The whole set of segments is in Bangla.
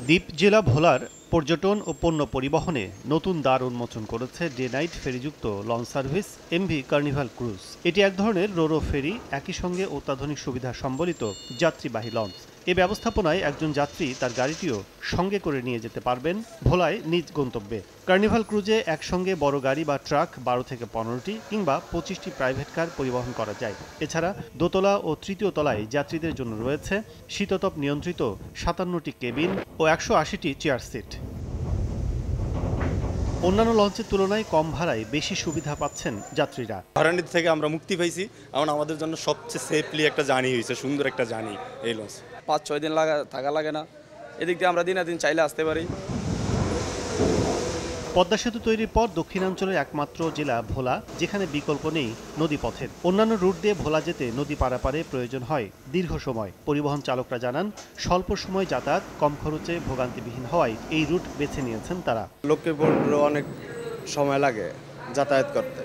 দ্বীপ জেলা ভোলার পর্যটন ও পণ্য পরিবহনে নতুন দ্বার উন্মোচন করেছে ডে নাইট ফেরিযুক্ত launch service MV Carnival Cruise. এটি এক ধরনের রোরো ফেরি, একই সঙ্গে অত্যাধুনিক সুবিধা সম্বলিত যাত্রীবাহী লঞ্চ। এ ব্যবস্থাপনায় একজন যাত্রী তার গাড়িটিও সঙ্গে করে নিয়ে যেতে পারবেন ভোলায় নিজ গন্তব্যে। কার্নিভাল ক্রুজে একসঙ্গে বড় গাড়ি বা ট্রাক ১২ থেকে ১৫টি কিংবা ২৫টি প্রাইভেট কার পরিবহন করা যায়। এছাড়া দোতলা ও তৃতীয় তলায় যাত্রীদের জন্য রয়েছে শীততাপ নিয়ন্ত্রিত ৫৭টি কেবিন ও ১৮০টি চেয়ার সিট। অন্যান্য লঞ্চের তুলনায় কম ভাড়ায় বেশি সুবিধা পাচ্ছেন যাত্রীরা। ভাড়ানির থেকে আমরা মুক্তি পাইছি, এখন আমাদের জন্য সবচেয়ে সেফলি একটা জার্নি হয়েছে, সুন্দর একটা জার্নি এই লঞ্চ। ৫-৬ দিন থাকা লাগে না, এদিক দিয়ে আমরা দিন চাইলে আসতে পারি। পদ্মা সেতু তৈরির পর দক্ষিণাঞ্চলের একমাত্র জেলা ভোলা, যেখানে বিকল্প নেই নদীপথের। অন্যান্য রুট দিয়ে ভোলা যেতে নদী পারাপারে প্রয়োজন হয় দীর্ঘ সময়। পরিবহন চালকরা জানান, স্বল্প সময় যাতায়াত, কম খরচে ভোগান্তিবিহীন হওয়ায় এই রুট বেছে নিয়েছেন তারা। লক্ষ্মীপুরে অনেক সময় লাগে যাতায়াত করতে,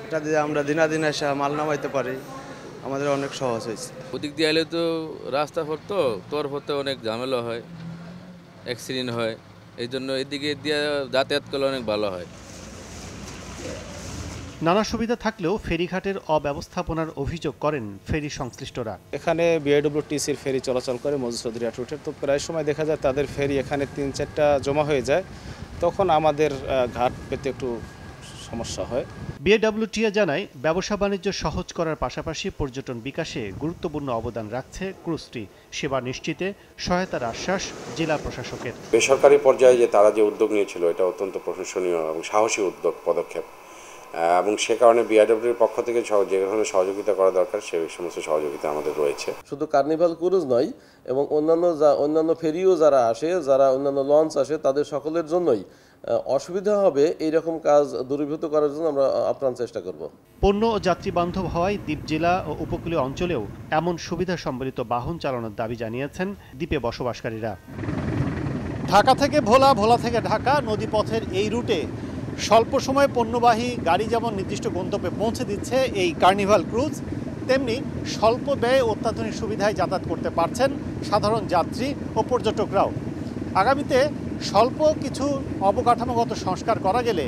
এটা দিয়ে আমরা দিনাদিন এসে মাল নামাইতে পারি, আমাদের অনেক সহজ হয়েছে। ওদিক দিয়ে এলে তো রাস্তা পড়তো, তোর পথে অনেক ঝামেলা হয়, অ্যাক্সিডেন্ট হয়, এই জন্য এদিকে দিয়ে যাতায়াত করলে অনেক ভালো হয়। নানা সুবিধা থাকলেও ফেরিঘাটের অব্যবস্থাপনার অভিযোগ করেন ফেরি সংশ্লিষ্টরা। এখানে বিআইডব্লিউটিসির ফেরি চলাচল করে মজুদ চৌধুরী রুটের, তো প্রায় সময় দেখা যায় তাদের ফেরি এখানে ৩-৪টা জমা হয়ে যায়, তখন আমাদের ঘাট পেতে একটু সমস্যা হয়। বিআইডব্লিউটিএ জানায়, ব্যবসা বাণিজ্য সহজ করার পাশাপাশি পর্যটন বিকাশে গুরুত্বপূর্ণ অবদান রাখছে ক্রুজটি। সেবা নিশ্চিতে সহায়তার আশ্বাস জেলা প্রশাসকের। বেসরকারি পর্যায়ে যে তারা যে উদ্যোগ নিয়েছিল, এটা অত্যন্ত প্রশংসনীয় এবং সাহসী পদক্ষেপ, এবং সে কারণে বিআইডব্লিউর পক্ষ থেকে যে ধরনের সহযোগিতা করা দরকার সেই সমস্ত সহযোগিতা আমাদের রয়েছে। শুধু কার্নিভাল ক্রুজ নয়, এবং অন্যান্য ফেরিও যারা আসে, যারা অন্যান্য লঞ্চ আসে, তাদের সকলের জন্যই অসুবিধা হবে এইরকম কাজ দূরীভূত করার জন্য আমরা আপ্রাণ চেষ্টা করব। পণ্য ও যাত্রী বান্ধব হওয়ায় দ্বীপ জেলা ও উপকূলীয় অঞ্চলেও এমন সুবিধা সম্বলিত বাহন চালানোর দাবি জানিয়েছেন দ্বীপে বসবাসকারীরা। ঢাকা থেকে ভোলা, ভোলা থেকে ঢাকা নদীপথের এই রুটে স্বল্প সময়ে পণ্যবাহী গাড়ি যেমন নির্দিষ্ট গন্তব্যে পৌঁছে দিচ্ছে এই কার্নিভাল ক্রুজ, তেমনি স্বল্প ব্যয়ে অত্যাধুনিক সুবিধায় যাতায়াত করতে পারছেন সাধারণ যাত্রী ও পর্যটকরাও। আগামীতে স্বল্প কিছু অবকাঠামোগত সংস্কার করা গেলে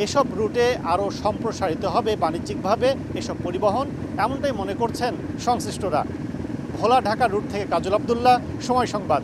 এসব রুটে আরও সম্প্রসারিত হবে বাণিজ্যিকভাবে এসব পরিবহন, এমনটাই মনে করছেন সংশ্লিষ্টরা। ভোলা ঢাকা রুট থেকে কাজল আবদুল্লাহ, সময় সংবাদ।